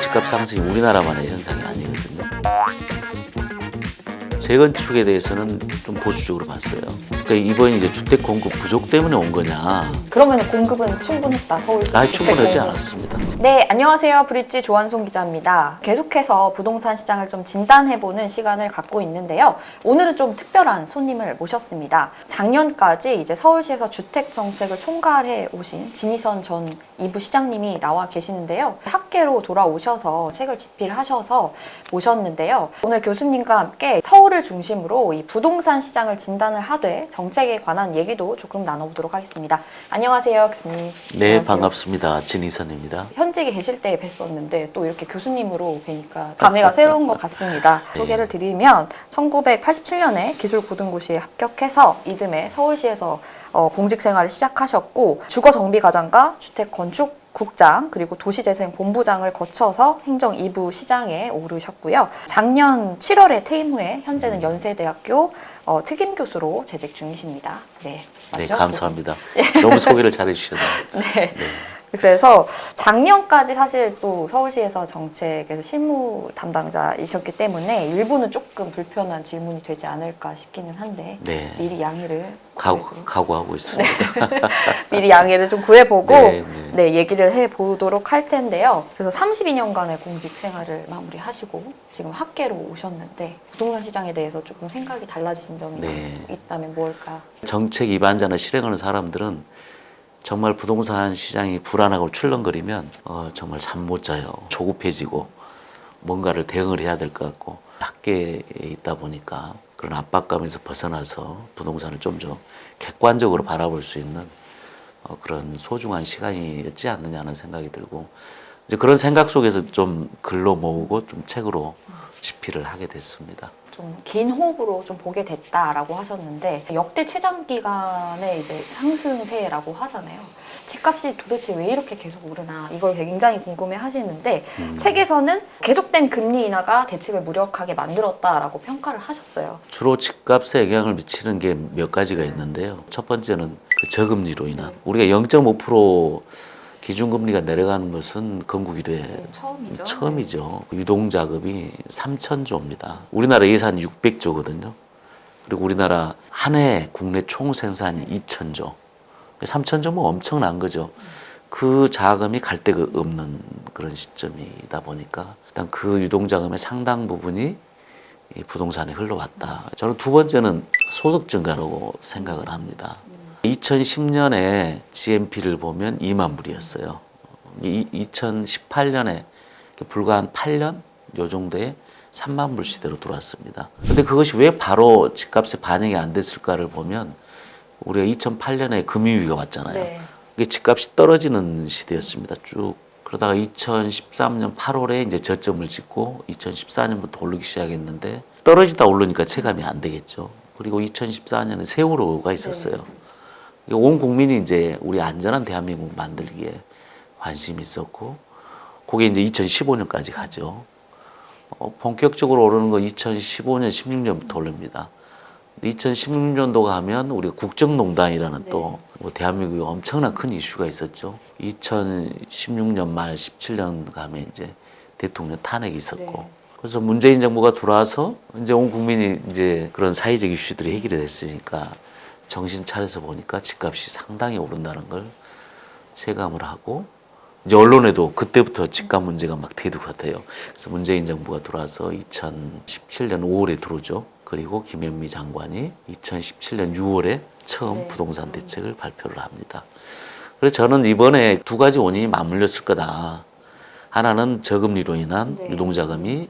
집값 상승이 우리나라만의 현상이 아니거든요. 재건축에 대해서는 좀 보수적으로 봤어요. 그러니까 이번에 이제 주택 공급 부족 때문에 온 거냐? 그러면 공급은 충분했다, 서울시 주택 충분하지 공급. 않았습니다. 네, 안녕하세요. 브릿지 조한송 기자입니다. 계속해서 부동산 시장을 좀 진단해보는 시간을 갖고 있는데요. 오늘은 좀 특별한 손님을 모셨습니다. 작년까지 이제 서울시에서 주택 정책을 총괄해 오신 진희선 전 2부 시장님이 나와 계시는데요. 학계로 돌아오셔서 책을 집필하셔서 모셨는데요. 오늘 교수님과 함께 서울을 중심으로 이 부동산 시장을 진단을 하되 정책에 관한 얘기도 조금 나눠보도록 하겠습니다. 안녕하세요, 교수님. 네, 안녕하세요. 반갑습니다. 진희선입니다. 현직에 계실 때 뵀었는데 또 이렇게 교수님으로 뵈니까 감회가 새로운 것 같습니다. 네. 소개를 드리면 1987년에 기술고등고시에 합격해서 이듬해 서울시에서 공직 생활을 시작하셨고 주거정비과장과 주택건축국장 그리고 도시재생본부장을 거쳐서 행정 2부 시장에 오르셨고요. 작년 7월에 퇴임 후에 현재는 연세대학교 특임교수로 재직 중이십니다. 네, 네, 맞죠? 감사합니다. 너무 소개를 잘해주셔서. 네. 그래서 작년까지 사실 또 서울시에서 정책에서 실무 담당자이셨기 때문에 일부는 조금 불편한 질문이 되지 않을까 싶기는 한데 네, 미리 양해를 각오하고 있습니다. 미리 양해를 좀 구해보고 네, 네, 얘기를 해보도록 할 텐데요. 그래서 32년간의 공직 생활을 마무리하시고 지금 학계로 오셨는데 부동산 시장에 대해서 조금 생각이 달라지신 점이 네. 있다면 뭘까? 정책 입안자나 실행하는 사람들은 정말 부동산 시장이 불안하고 출렁거리면 정말 잠 못 자요. 조급해지고 뭔가를 대응을 해야 될 것 같고 학계에 있다 보니까 그런 압박감에서 벗어나서 부동산을 좀 더 객관적으로 바라볼 수 있는 그런 소중한 시간이었지 않느냐는 생각이 들고 이제 그런 생각 속에서 좀 글로 모으고 좀 책으로 집필을 하게 됐습니다. 좀 긴 호흡으로 좀 보게 됐다라고 하셨는데 역대 최장 기간의 이제 상승세라고 하잖아요. 집값이 도대체 왜 이렇게 계속 오르나 이걸 굉장히 궁금해 하시는데 책에서는 계속된 금리 인하가 대책을 무력하게 만들었다라고 평가를 하셨어요. 주로 집값에 영향을 미치는 게 몇 가지가 있는데요. 첫 번째는 그 저금리로 인한 우리가 0.5% 기준금리가 내려가는 것은 건국 이래 처음이죠. 처음이죠. 유동자금이 3,000조입니다. 우리나라 예산이 600조거든요. 그리고 우리나라 한 해 국내 총생산이 2,000조. 3,000조면 엄청난 거죠. 그 자금이 갈 데가 없는 그런 시점이다 보니까 일단 그 유동자금의 상당 부분이 이 부동산에 흘러왔다. 저는 두 번째는 소득 증가라고 생각을 합니다. 2010년에 GNP를 보면 2만 불이었어요. 2018년에 불과 한 8년 요 정도에 3만 불 시대로 들어왔습니다. 근데 그것이 왜 바로 집값에 반영이 안 됐을까를 보면 우리가 2008년에 금융위기가 왔잖아요. 네. 이게 집값이 떨어지는 시대였습니다. 쭉. 그러다가 2013년 8월에 이제 저점을 찍고 2014년부터 오르기 시작했는데 떨어지다 오르니까 체감이 안 되겠죠. 그리고 2014년에 세월호가 있었어요. 네. 온 국민이 이제 우리 안전한 대한민국 만들기에 관심이 있었고, 그게 이제 2015년까지 가죠. 본격적으로 오르는 거 2015년, 16년부터 오릅니다. 2016년도 가면 우리가 국정농단이라는 네. 또 대한민국에 엄청난 큰 이슈가 있었죠. 2016년 말 17년 가면 이제 대통령 탄핵이 있었고, 네. 그래서 문재인 정부가 들어와서 이제 온 국민이 이제 그런 사회적 이슈들이 해결이 됐으니까 정신 차려서 보니까 집값이 상당히 오른다는 걸 체감을 하고 이제 언론에도 그때부터 집값 문제가 막 대두가 돼요. 그래서 문재인 정부가 들어와서 2017년 5월에 들어오죠. 그리고 김현미 장관이 2017년 6월에 처음 네. 부동산 대책을 발표를 합니다. 그래서 저는 이번에 두 가지 원인이 맞물렸을 거다. 하나는 저금리로 인한 네. 유동자금이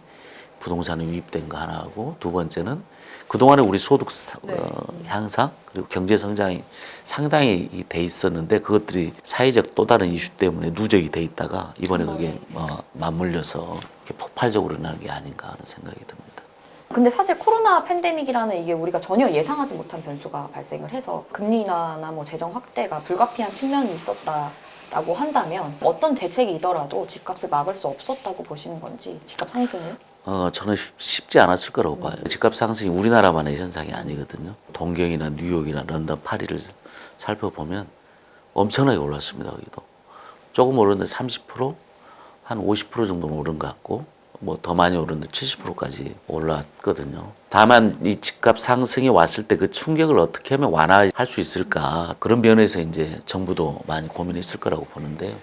부동산에 유입된 거 하나하고 두 번째는 그동안에 우리 소득 네. 향상 그리고 경제 성장이 상당히 돼 있었는데 그것들이 사회적 또 다른 이슈 때문에 누적이 돼 있다가 이번에 그게 맞물려서 이렇게 폭발적으로 일어나는 게 아닌가 하는 생각이 듭니다. 근데 사실 코로나 팬데믹이라는 이게 우리가 전혀 예상하지 못한 변수가 발생을 해서 금리 인하나 뭐 재정 확대가 불가피한 측면이 있었다라고 한다면 어떤 대책이더라도 집값을 막을 수 없었다고 보시는 건지 집값 상승을? 저는 쉽지 않았을 거라고 봐요. 집값 상승이 우리나라만의 현상이 아니거든요. 동경이나 뉴욕이나 런던, 파리를 살펴보면 엄청나게 올랐습니다. 거기도. 조금 오르는데 30%, 한 50% 정도는 오른 것 같고 뭐 더 많이 오르는데 70%까지 올랐거든요. 다만 이 집값 상승이 왔을 때 그 충격을 어떻게 하면 완화할 수 있을까 그런 면에서 이제 정부도 많이 고민했을 거라고 보는데요.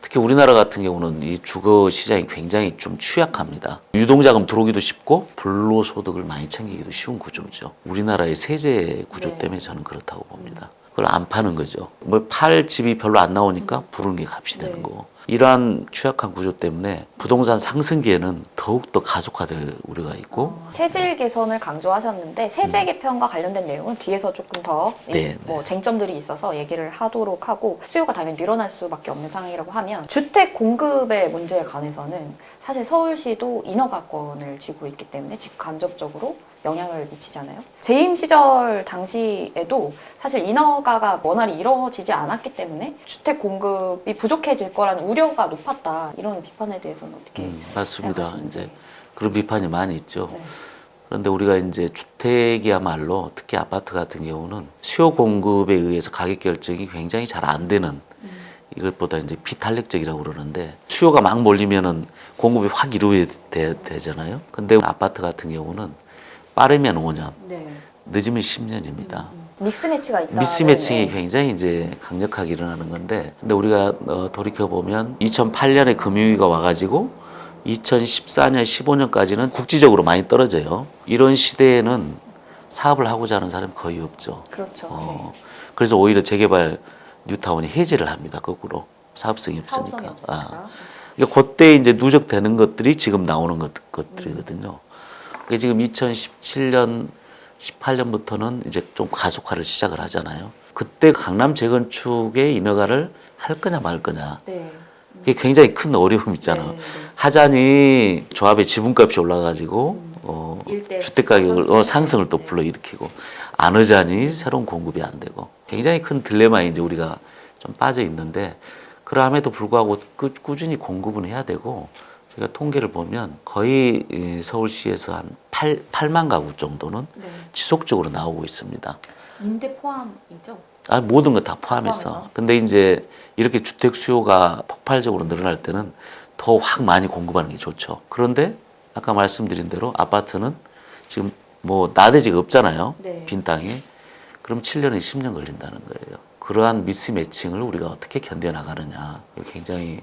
특히 우리나라 같은 경우는 이 주거 시장이 굉장히 좀 취약합니다. 유동자금 들어오기도 쉽고 불로소득을 많이 챙기기도 쉬운 구조죠. 우리나라의 세제 구조 때문에 저는 그렇다고 봅니다. 그걸 안 파는 거죠. 뭐 팔 집이 별로 안 나오니까 부르는 게 값이 되는 거고. 이러한 취약한 구조 때문에 부동산 상승기에는 더욱더 가속화될 우려가 있고 체질 개선을 강조하셨는데 세제 개편과 관련된 내용은 뒤에서 조금 더 뭐 쟁점들이 있어서 얘기를 하도록 하고 수요가 당연히 늘어날 수밖에 없는 상황이라고 하면 주택 공급의 문제에 관해서는 사실 서울시도 인허가권을 쥐고 있기 때문에 직간접적으로 영향을 미치잖아요. 재임 시절 당시에도 사실 인허가가 원활히 이루어지지 않았기 때문에 주택 공급이 부족해질 거라는 우려가 높았다. 이런 비판에 대해서는 어떻게 맞습니다. 생각하시는지. 이제 그런 비판이 많이 있죠. 네. 그런데 우리가 이제 주택이야말로 특히 아파트 같은 경우는 수요 공급에 의해서 가격 결정이 굉장히 잘 안 되는 이것보다 이제 비탄력적이라고 그러는데 수요가 막 몰리면은 공급이 확 되잖아요. 근데 아파트 같은 경우는 빠르면 5년, 네. 늦으면 10년입니다. 미스매치가 있다. 미스매칭이 굉장히 이제 강력하게 일어나는 건데, 근데 우리가 돌이켜 보면 2008년에 금융위기가 와가지고 2014년, 15년까지는 국지적으로 많이 떨어져요. 이런 시대에는 사업을 하고자 하는 사람이 거의 없죠. 그렇죠. 그래서 오히려 재개발 뉴타운이 해제를 합니다. 거꾸로 사업성이 없으니까. 사업성이 없으니까. 그러니까 그때 이제 누적되는 것들이 지금 나오는 것들이거든요. 그게 지금 2017년, 18년부터는 이제 좀 가속화를 시작을 하잖아요. 그때 강남 재건축의 인허가를 할 거냐 말 거냐. 네. 그게 굉장히 큰 어려움이 있잖아. 네. 하자니 조합의 지분값이 올라가지고 일대 주택 가격을 상승을 또 네. 불러일으키고 안 하자니 새로운 공급이 안 되고 굉장히 큰 딜레마에 이제 우리가 좀 빠져 있는데 그럼에도 불구하고 꾸준히 공급은 해야 되고 제가 통계를 보면 거의 서울시에서 한 8만 가구 정도는 네. 지속적으로 나오고 있습니다. 임대 포함이죠? 모든 거 다 포함해서. 포함해서? 근데 이제 이렇게 주택 수요가 폭발적으로 늘어날 때는 더 확 많이 공급하는 게 좋죠. 그런데 아까 말씀드린 대로 아파트는 지금 뭐 나대지가 없잖아요. 네. 빈 땅에. 그럼 7년에 10년 걸린다는 거예요. 그러한 미스매칭을 우리가 어떻게 견뎌나가느냐. 굉장히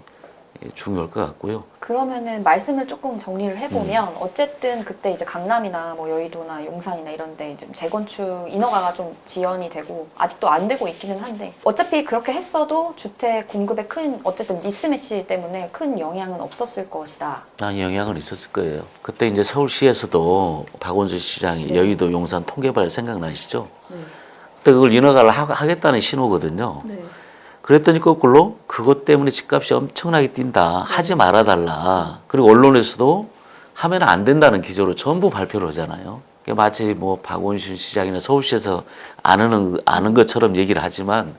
중요할 것 같고요. 그러면은 말씀을 조금 정리를 해보면 어쨌든 그때 이제 강남이나 뭐 여의도나 용산이나 이런데 이제 재건축 인허가가 좀 지연이 되고 아직도 안 되고 있기는 한데 어차피 그렇게 했어도 주택 공급에 큰 어쨌든 미스매치 때문에 큰 영향은 없었을 것이다. 영향은 있었을 거예요. 그때 이제 서울시에서도 박원순 시장이 네. 여의도 용산 통개발 생각나시죠? 네. 그때 그걸 인허가를 하겠다는 신호거든요. 네. 그랬더니 거꾸로 그것 때문에 집값이 엄청나게 뛴다. 하지 말아달라. 그리고 언론에서도 하면 안 된다는 기조로 전부 발표를 하잖아요. 마치 뭐 박원순 시장이나 서울시에서 아는 것처럼 얘기를 하지만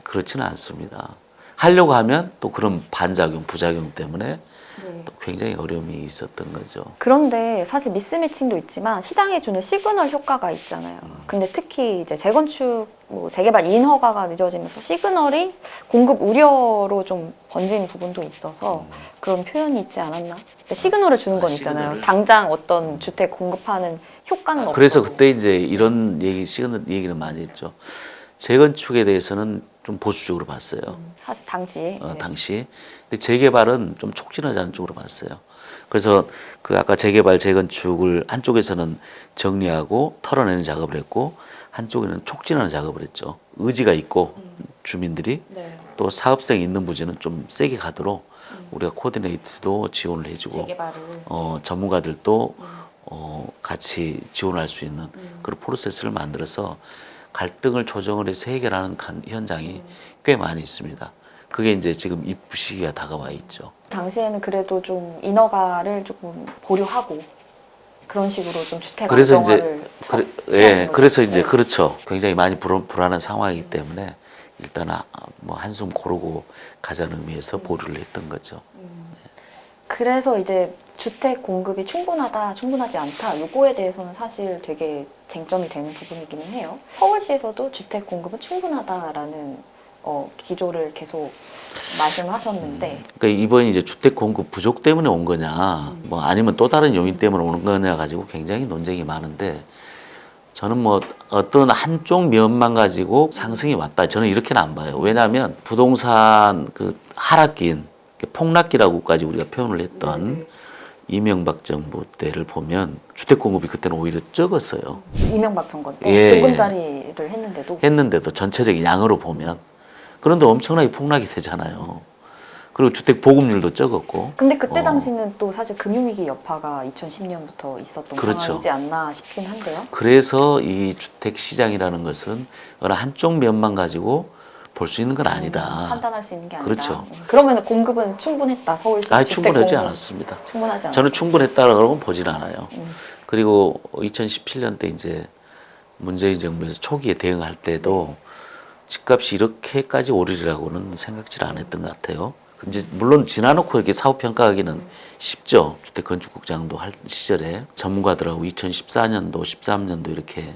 그렇지는 않습니다. 하려고 하면 또 그런 반작용, 부작용 때문에 네. 또 굉장히 어려움이 있었던 거죠. 그런데 사실 미스매칭도 있지만 시장에 주는 시그널 효과가 있잖아요. 근데 특히 이제 재건축, 뭐 재개발 인허가가 늦어지면서 시그널이 공급 우려로 좀 번진 부분도 있어서 그런 표현이 있지 않았나? 그러니까 시그널을 주는 건 있잖아요. 시그널을. 당장 어떤 주택 공급하는 효과는 없고. 그래서 그때 이제 이런 시그널 얘기를 많이 했죠. 재건축에 대해서는 좀 보수적으로 봤어요. 사실 당시에. 네. 당시. 근데 재개발은 좀 촉진하자는 쪽으로 봤어요. 그래서 그 아까 재개발, 재건축을 한쪽에서는 정리하고 털어내는 작업을 했고 한쪽에는 촉진하는 작업을 했죠. 의지가 있고 주민들이 네. 또 사업성이 있는 부지는 좀 세게 가도록 우리가 코디네이트도 지원을 해주고 재개발을. 전문가들도 같이 지원할 수 있는 그런 프로세스를 만들어서 갈등을 조정을 해서 해결하는 현장이 꽤 많이 있습니다. 그게 이제 지금 입부 시기가 다가와 있죠. 당시에는 그래도 좀 인허가를 조금 보류하고 그런 식으로 좀 주택 그래서 이제 안정화를 그래서 이제 네. 그렇죠. 굉장히 많이 불안한 상황이기 때문에 일단 뭐 한숨 고르고 가자는 의미에서 보류를 했던 거죠. 그래서 이제 주택 공급이 충분하다, 충분하지 않다 요거에 대해서는 사실 되게 쟁점이 되는 부분이기는 해요. 서울시에서도 주택 공급은 충분하다라는 기조를 계속 말씀하셨는데 그러니까 이번 이제 주택 공급 부족 때문에 온 거냐, 뭐 아니면 또 다른 요인 때문에 오는 거냐 가지고 굉장히 논쟁이 많은데 저는 뭐 어떤 한쪽 면만 가지고 상승이 왔다 저는 이렇게는 안 봐요. 왜냐하면 부동산 그 하락기인 폭락기라고까지 우리가 표현을 했던 이명박 정부 때를 보면 주택 공급이 그때는 오히려 적었어요. 이명박 정권 때 예. 보금자리를 했는데도 전체적인 양으로 보면 그런데 엄청나게 폭락이 되잖아요. 그리고 주택 보급률도 적었고. 근데 그때 당시는 또 사실 금융위기 여파가 2010년부터 있었던 그렇죠. 상황이지 않나 싶긴 한데요. 그래서 이 주택 시장이라는 것은 어느 한쪽 면만 가지고 볼 수 있는 건 아니다. 판단할 수 있는 게 아니다. 그렇죠. 그러면 공급은 충분했다. 서울시 주택 충분하지 공급. 않았습니다. 충분하지 않았다. 저는 충분했다라고 보진 않아요. 그리고 2017년 때 이제 문재인 정부에서 초기에 대응할 때도 집값이 이렇게까지 오르리라고는 생각지를 안 했던 것 같아요. 이제 물론 지나놓고 이렇게 사후 평가하기는 쉽죠. 주택 건축국장도 할 시절에 전문가들하고 2014년도, 13년도 이렇게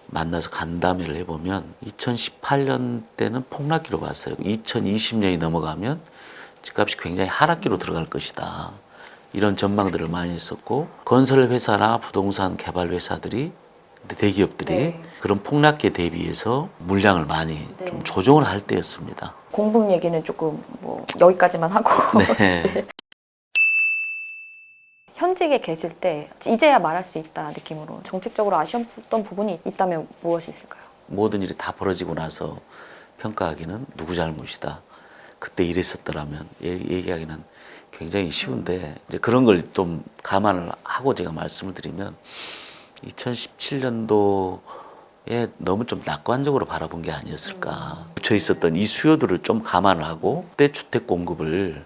만나서 간담회를 해보면 2018년 때는 폭락기로 봤어요. 2020년이 넘어가면 집값이 굉장히 하락기로 들어갈 것이다. 이런 전망들을 많이 했었고 건설 회사나 부동산 개발 회사들이 대기업들이 네. 그런 폭락기에 대비해서 물량을 많이 네. 좀 조정을 할 때였습니다. 공급 얘기는 조금 뭐 여기까지만 하고 네. 네. 현직에 계실 때 이제야 말할 수 있다 느낌으로 정책적으로 아쉬웠던 부분이 있다면 무엇이 있을까요? 모든 일이 다 벌어지고 나서 평가하기는 누구 잘못이다. 그때 이랬었더라면 얘기하기는 굉장히 쉬운데 이제 그런 걸 좀 감안을 하고 제가 말씀을 드리면 2017년도에 너무 좀 낙관적으로 바라본 게 아니었을까. 붙여 있었던 이 수요들을 좀 감안을 하고 그때 주택 공급을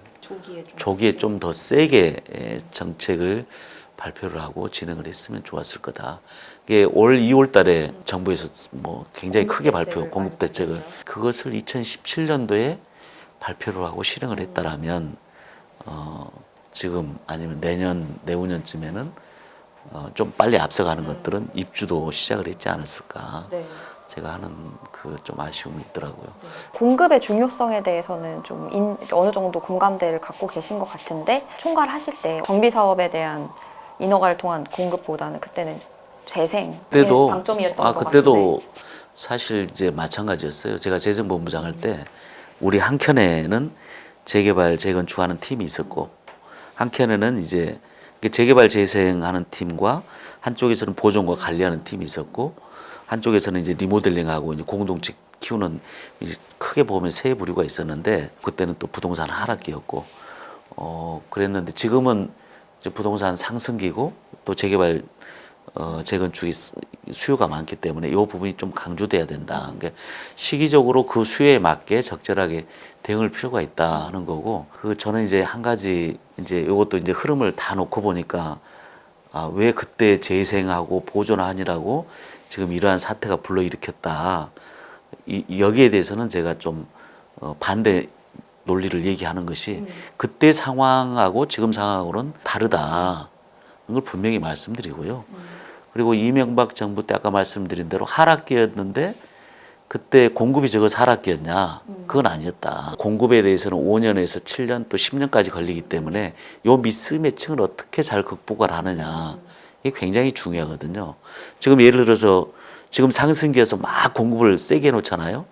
조기에 좀 더 세게 정책을 발표를 하고 진행을 했으면 좋았을 거다. 이게 올 2월 달에 정부에서 뭐 굉장히 크게 공급 대책을 그것을 2017년도에 발표를 하고 실행을 했다라면 지금 아니면 내후년쯤에는 좀 빨리 앞서가는 것들은 입주도 시작을 했지 않았을까. 네. 제가 하는 그 좀 아쉬움이 있더라고요. 공급의 중요성에 대해서는 좀 어느 정도 공감대를 갖고 계신 것 같은데 총괄하실 때 정비 사업에 대한 인허가를 통한 공급보다는 그때는 재생 그때도 방점이었던 것 그때도 같은데 사실 이제 마찬가지였어요. 제가 재정본부장 할 때 우리 한켠에는 재개발 재건축하는 팀이 있었고 한켠에는 이제 재개발 재생하는 팀과 한쪽에서는 보존과 관리하는 팀이 있었고 한쪽에서는 이제 리모델링하고 이제 공동체 키우는 크게 보면 세 부류가 있었는데 그때는 또 부동산 하락기였고 그랬는데 지금은 이제 부동산 상승기고 또 재개발 재건축이 수요가 많기 때문에 이 부분이 좀 강조돼야 된다. 그러니까 시기적으로 그 수요에 맞게 적절하게 대응할 필요가 있다는 거고 저는 이제 한 가지 이제 이것도 이제 흐름을 다 놓고 보니까 왜 그때 재생하고 보존하니라고 지금 이러한 사태가 불러일으켰다. 여기에 대해서는 제가 좀 반대 논리를 얘기하는 것이 그때 상황하고 지금 상황하고는 다르다. 이걸 분명히 말씀드리고요. 그리고 이명박 정부 때 아까 말씀드린 대로 하락기였는데 그때 공급이 적어서 하락기였냐? 그건 아니었다. 공급에 대해서는 5년에서 7년 또 10년까지 걸리기 때문에 요 미스매칭을 어떻게 잘 극복을 하느냐. 이게 굉장히 중요하거든요. 지금 예를 들어서 지금 상승기에서 막 공급을 세게 해놓잖아요.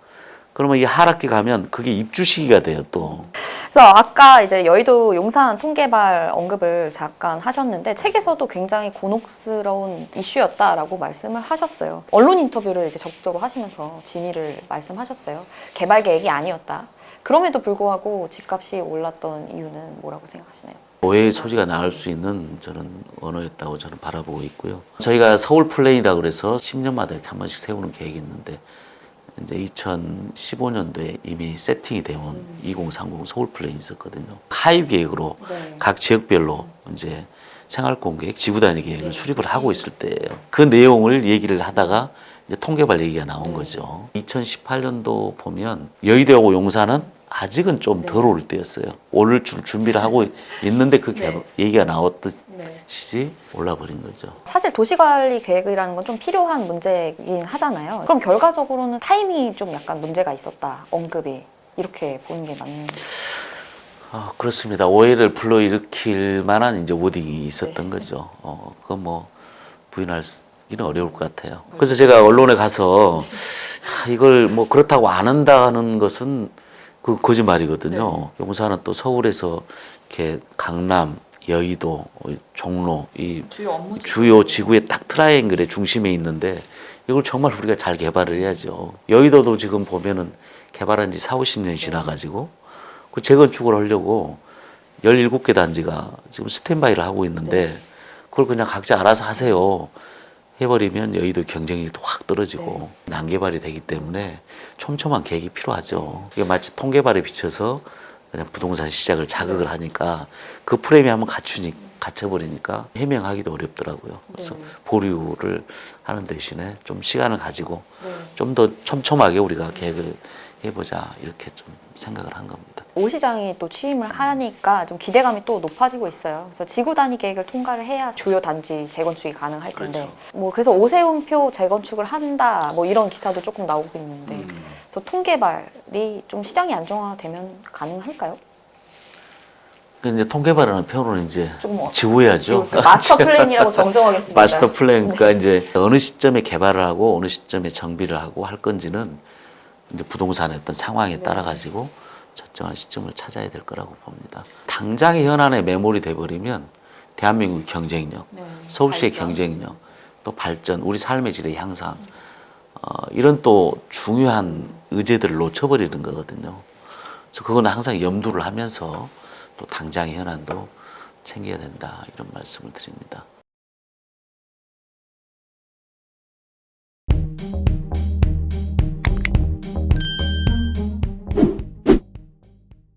그러면 이 하락기 가면 그게 입주 시기가 돼요, 또. 그래서 아까 이제 여의도 용산 통개발 언급을 잠깐 하셨는데 책에서도 굉장히 곤혹스러운 이슈였다라고 말씀을 하셨어요. 언론 인터뷰를 이제 적극적으로 하시면서 진위를 말씀하셨어요. 개발 계획이 아니었다. 그럼에도 불구하고 집값이 올랐던 이유는 뭐라고 생각하시나요? 오해의 소지가 나올 수 있는 저는 언어였다고 저는 바라보고 있고요. 저희가 서울 플랜이라고 그래서 10년마다 이렇게 한 번씩 세우는 계획이 있는데 이제 2015년도에 이미 세팅이 되온 2030 서울 플랜이 있었거든요. 하위 계획으로 각 지역별로 이제 생활공계획, 지구단위 계획을 수립을 하고 있을 때예요. 그 내용을 얘기를 하다가 이제 통개발 얘기가 나온 거죠. 2018년도 보면 여의도하고 용산은 아직은 좀 덜 올 때였어요. 오를 준비를 하고 있는데 그 얘기가 나왔듯이 올라버린 거죠. 사실 도시관리 계획이라는 건 좀 필요한 문제이긴 하잖아요. 그럼 결과적으로는 타이밍이 좀 약간 문제가 있었다, 언급이. 이렇게 보는 게 맞는. 그렇습니다. 오해를 불러일으킬 만한 이제 워딩이 있었던 거죠. 그건 뭐 부인하기는 어려울 것 같아요. 그래서 제가 언론에 가서 이걸 뭐 그렇다고 안 한다는 것은 그 거짓말이거든요. 용산은 또 서울에서 이렇게 강남, 여의도, 종로 이 주요 지구의 딱 트라이앵글의 중심에 있는데 이걸 정말 우리가 잘 개발을 해야죠. 여의도도 지금 보면은 개발한 지 4, 50년이 지나가지고 그 재건축을 하려고 17개 단지가 지금 스탠바이를 하고 있는데 그걸 그냥 각자 알아서 하세요. 해버리면 여의도 경쟁력도 확 떨어지고 난개발이 되기 때문에 촘촘한 계획이 필요하죠. 이게 마치 통개발에 비춰서 그냥 부동산 시장을 자극을 하니까 그 프레임이 한번 갇혀버리니까 해명하기도 어렵더라고요. 그래서 보류를 하는 대신에 좀 시간을 가지고 좀 더 촘촘하게 우리가 계획을 해보자 이렇게 좀 생각을 한 겁니다. 오 시장이 또 취임을 하니까 좀 기대감이 또 높아지고 있어요. 그래서 지구 단위 계획을 통과를 해야 주요 단지 재건축이 가능할 텐데, 뭐 그래서 오세훈표 재건축을 한다, 뭐 이런 기사도 조금 나오고 있는데, 그래서 통개발이 좀 시장이 안정화되면 가능할까요? 이제 통개발이라는 표현은 이제 조금 지우야죠. 마스터 플랜이라고 정정하겠습니다. 마스터 플랜, 그러니까 이제 어느 시점에 개발을 하고 어느 시점에 정비를 하고 할 건지는 이제 부동산의 어떤 상황에 따라 가지고 적정한 시점을 찾아야 될 거라고 봅니다. 당장의 현안에 매몰이 돼버리면 대한민국의 경쟁력, 서울시의 경쟁력, 또 발전, 우리 삶의 질의 향상, 이런 또 중요한 의제들을 놓쳐버리는 거거든요. 그래서 그거는 항상 염두를 하면서 또 당장의 현안도 챙겨야 된다 이런 말씀을 드립니다.